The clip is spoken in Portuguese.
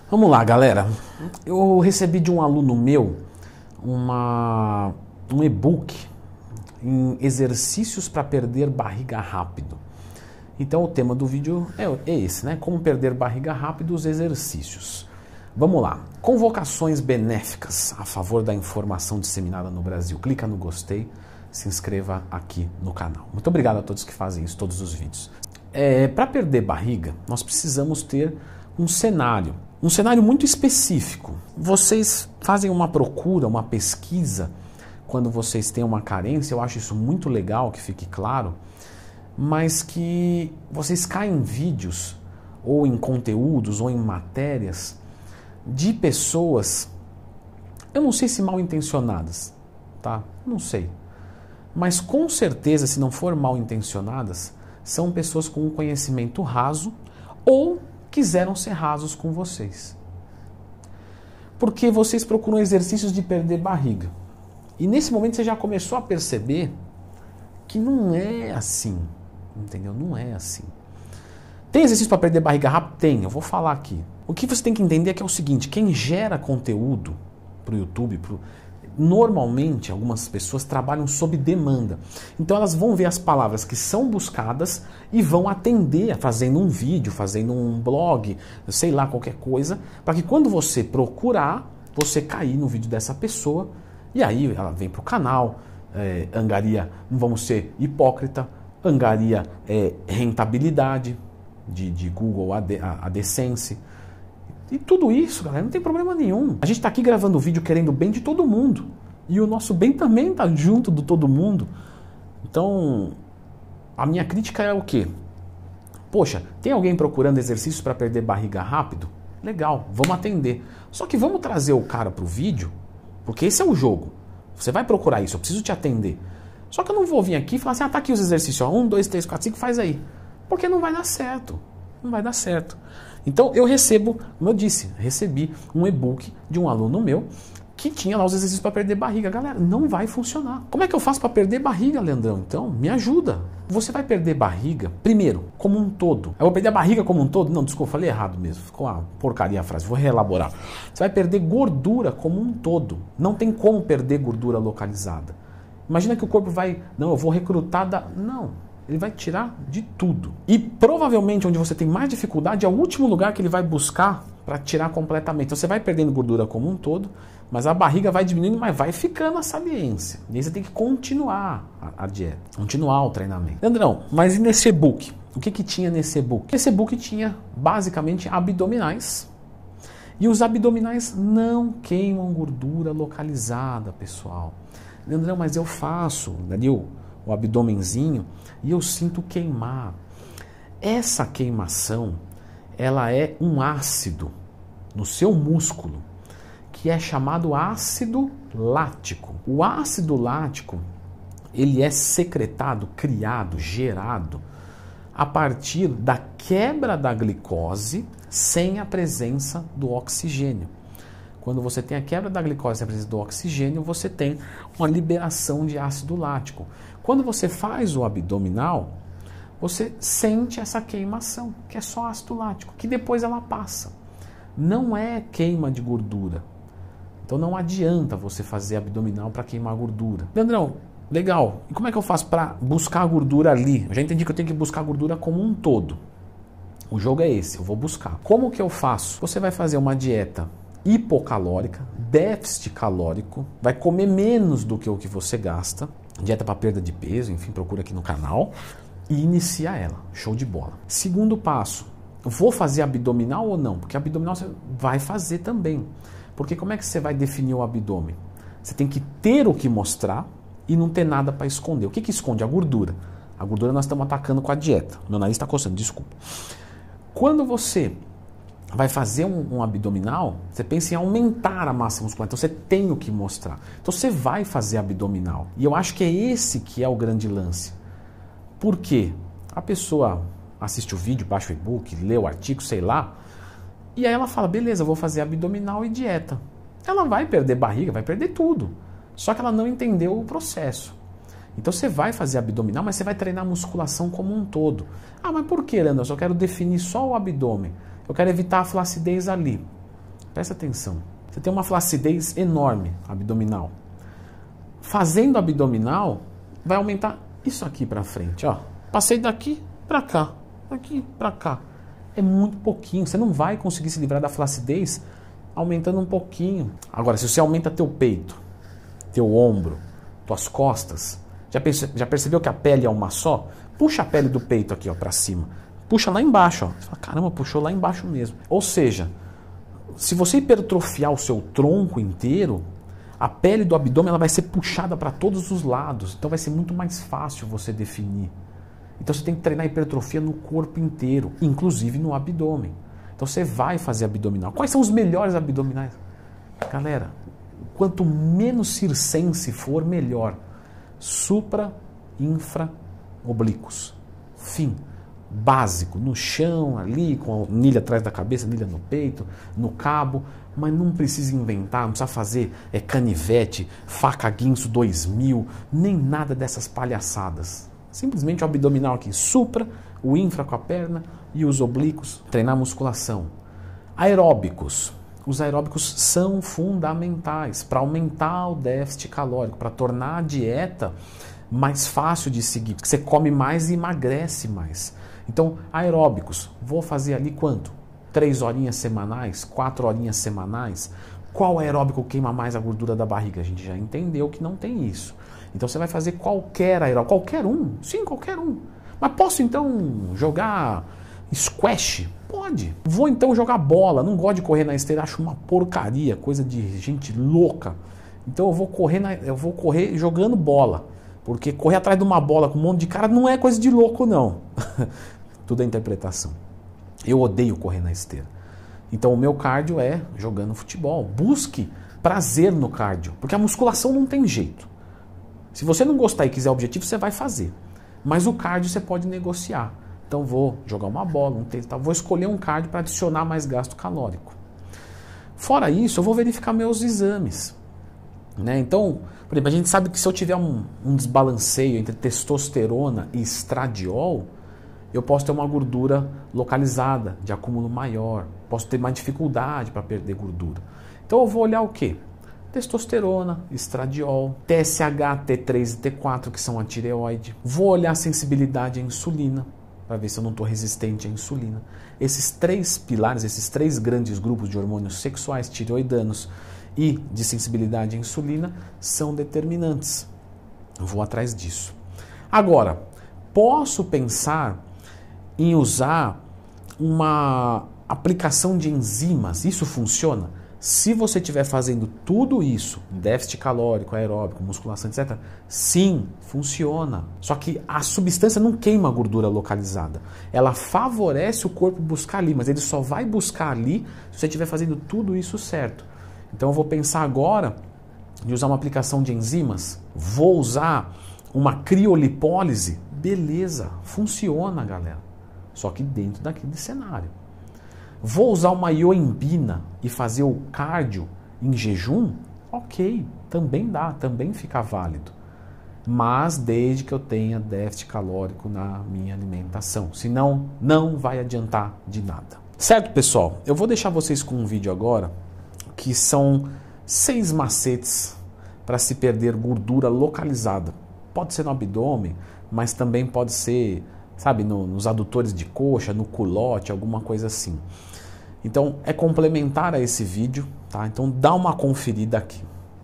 Vamos lá, galera. Eu recebi de um aluno meu um e-book em exercícios para perder barriga rápido. Então o tema do vídeo é esse, né? Como perder barriga rápido, os exercícios. Vamos lá. Convocações benéficas a favor da informação disseminada no Brasil. Clica no gostei, se inscreva aqui no canal. Muito obrigado a todos que fazem isso, todos os vídeos. Para perder barriga, nós precisamos ter um cenário muito específico. Vocês fazem uma procura, uma pesquisa, quando vocês têm uma carência, eu acho isso muito legal, que fique claro, mas que vocês caem em vídeos, ou em conteúdos, ou em matérias, de pessoas, eu não sei se mal intencionadas, tá? Não sei. Mas com certeza, se não for mal intencionadas, são pessoas com um conhecimento raso, ou quiseram ser rasos com vocês. Porque vocês procuram exercícios de perder barriga. E nesse momento você já começou a perceber que não é assim. Entendeu? Não é assim. Tem exercício para perder barriga rápido? Tem, eu vou falar aqui. O que você tem que entender é que é o seguinte, quem gera conteúdo para o YouTube, normalmente algumas pessoas trabalham sob demanda. Então elas vão ver as palavras que são buscadas e vão atender fazendo um vídeo, fazendo um blog, sei lá, qualquer coisa, para que quando você procurar, você cair no vídeo dessa pessoa e aí ela vem para o canal, angaria, não vamos ser hipócrita, angaria rentabilidade de Google AdSense. E tudo isso, galera, não tem problema nenhum. A gente está aqui gravando o vídeo querendo o bem de todo mundo. E o nosso bem também está junto do todo mundo. Então, a minha crítica é o quê? Poxa, tem alguém procurando exercícios para perder barriga rápido? Legal, vamos atender. Só que vamos trazer o cara para o vídeo, porque esse é o jogo. Você vai procurar isso, eu preciso te atender. Só que eu não vou vir aqui e falar assim, tá aqui os exercícios, ó, 1, 2, 3, 4, 5, faz aí. Porque não vai dar certo. Não vai dar certo. Então eu recebo, como eu disse, recebi um e-book de um aluno meu que tinha lá os exercícios para perder barriga. Galera, não vai funcionar. Como é que eu faço para perder barriga, Leandrão? Então, me ajuda. Você vai perder barriga, primeiro, como um todo. Eu vou perder a barriga como um todo? Não, desculpa, falei errado mesmo. Ficou uma porcaria a frase, vou reelaborar. Você vai perder gordura como um todo. Não tem como perder gordura localizada. Imagina que o corpo vai, não, eu vou recrutar da... Não. Ele vai tirar de tudo. E provavelmente onde você tem mais dificuldade é o último lugar que ele vai buscar para tirar completamente. Então você vai perdendo gordura como um todo, mas a barriga vai diminuindo, mas vai ficando a saliência. E aí você tem que continuar a dieta, continuar o treinamento. Leandrão, mas e nesse e-book? O que tinha nesse e-book? Esse e-book tinha basicamente abdominais. E os abdominais não queimam gordura localizada, pessoal. Leandrão, mas eu faço, Daniel, o abdômenzinho, e eu sinto queimar. Essa queimação, ela é um ácido no seu músculo, que é chamado ácido lático. O ácido lático, ele é secretado, criado, gerado, a partir da quebra da glicose sem a presença do oxigênio. Quando você tem a quebra da glicose e a presença do oxigênio, você tem uma liberação de ácido lático. Quando você faz o abdominal, você sente essa queimação, que é só ácido lático, que depois ela passa. Não é queima de gordura. Então não adianta você fazer abdominal para queimar gordura. Leandrão, legal. E como é que eu faço para buscar a gordura ali? Eu já entendi que eu tenho que buscar a gordura como um todo. O jogo é esse, eu vou buscar. Como que eu faço? Você vai fazer uma dieta hipocalórica, déficit calórico, vai comer menos do que o que você gasta, dieta para perda de peso, enfim, procura aqui no canal e inicia ela, show de bola. Segundo passo, vou fazer abdominal ou não? Porque abdominal você vai fazer também, porque como é que você vai definir o abdômen? Você tem que ter o que mostrar e não ter nada para esconder. O que esconde? A gordura. A gordura nós estamos atacando com a dieta. Meu nariz está coçando, desculpa. Quando você vai fazer um abdominal, você pensa em aumentar a massa muscular, então você tem o que mostrar. Então você vai fazer abdominal. E eu acho que é esse que é o grande lance. Por quê? A pessoa assiste o vídeo, baixa o e-book, lê o artigo, sei lá, e aí ela fala, beleza, eu vou fazer abdominal e dieta. Ela vai perder barriga, vai perder tudo. Só que ela não entendeu o processo. Então você vai fazer abdominal, mas você vai treinar a musculação como um todo. Ah, mas por que, Leandro? Eu só quero definir só o abdômen. Eu quero evitar a flacidez ali. Presta atenção. Você tem uma flacidez enorme abdominal. Fazendo abdominal, vai aumentar isso aqui para frente, ó. Passei daqui para cá, daqui para cá. É muito pouquinho, você não vai conseguir se livrar da flacidez aumentando um pouquinho. Agora, se você aumenta teu peito, teu ombro, tuas costas, já percebeu que a pele é uma só? Puxa a pele do peito aqui, ó, para cima. Puxa lá embaixo, ó. Você fala, caramba, puxou lá embaixo mesmo. Ou seja, se você hipertrofiar o seu tronco inteiro, a pele do abdômen ela vai ser puxada para todos os lados. Então vai ser muito mais fácil você definir. Então você tem que treinar hipertrofia no corpo inteiro, inclusive no abdômen. Então você vai fazer abdominal. Quais são os melhores abdominais? Galera, quanto menos circense for, melhor. Supra, infra, oblíquos. Fim. Básico. No chão, ali, com a anilha atrás da cabeça, anilha no peito, no cabo. Mas não precisa inventar, não precisa fazer canivete, faca guinso 2000, nem nada dessas palhaçadas. Simplesmente o abdominal aqui, supra, o infra com a perna e os oblíquos, treinar musculação. Aeróbicos. Os aeróbicos são fundamentais para aumentar o déficit calórico, para tornar a dieta mais fácil de seguir, porque você come mais e emagrece mais. Então, aeróbicos, vou fazer ali quanto? 3 horinhas semanais, 4 horinhas semanais. Qual aeróbico queima mais a gordura da barriga? A gente já entendeu que não tem isso. Então você vai fazer qualquer aeróbico, qualquer um, sim, qualquer um. Mas posso então jogar squash? Pode. Vou então jogar bola, não gosto de correr na esteira, acho uma porcaria, coisa de gente louca. Então eu vou correr jogando bola, porque correr atrás de uma bola com um monte de cara não é coisa de louco não. Tudo é interpretação. Eu odeio correr na esteira. Então o meu cardio é jogando futebol. Busque prazer no cardio, porque a musculação não tem jeito. Se você não gostar e quiser objetivo, você vai fazer. Mas o cardio você pode negociar. Então vou jogar uma bola, um tênis, tal. Vou escolher um cardio para adicionar mais gasto calórico. Fora isso, eu vou verificar meus exames. Né? Então, por exemplo, a gente sabe que se eu tiver um desbalanceio entre testosterona e estradiol, eu posso ter uma gordura localizada, de acúmulo maior. Posso ter mais dificuldade para perder gordura. Então eu vou olhar o quê? Testosterona, estradiol, TSH, T3 e T4, que são a tireoide. Vou olhar a sensibilidade à insulina, para ver se eu não estou resistente à insulina. Esses 3 pilares, esses 3 grandes grupos de hormônios sexuais, tireoidanos e de sensibilidade à insulina, são determinantes. Eu vou atrás disso. Agora, posso pensar em usar uma aplicação de enzimas. Isso funciona? Se você estiver fazendo tudo isso, déficit calórico, aeróbico, musculação, etc., sim, funciona. Só que a substância não queima a gordura localizada. Ela favorece o corpo buscar ali, mas ele só vai buscar ali se você estiver fazendo tudo isso certo. Então eu vou pensar agora em usar uma aplicação de enzimas. Vou usar uma criolipólise. Beleza, funciona, galera. Só que dentro daquele cenário. Vou usar uma ioimbina e fazer o cardio em jejum? Ok, também dá, também fica válido. Mas desde que eu tenha déficit calórico na minha alimentação. Senão, não vai adiantar de nada. Certo, pessoal? Eu vou deixar vocês com um vídeo agora que são 6 macetes para se perder gordura localizada. Pode ser no abdômen, mas também pode ser, sabe, nos adutores de coxa, no culote, alguma coisa assim. Então, é complementar a esse vídeo, tá? Então, dá uma conferida aqui.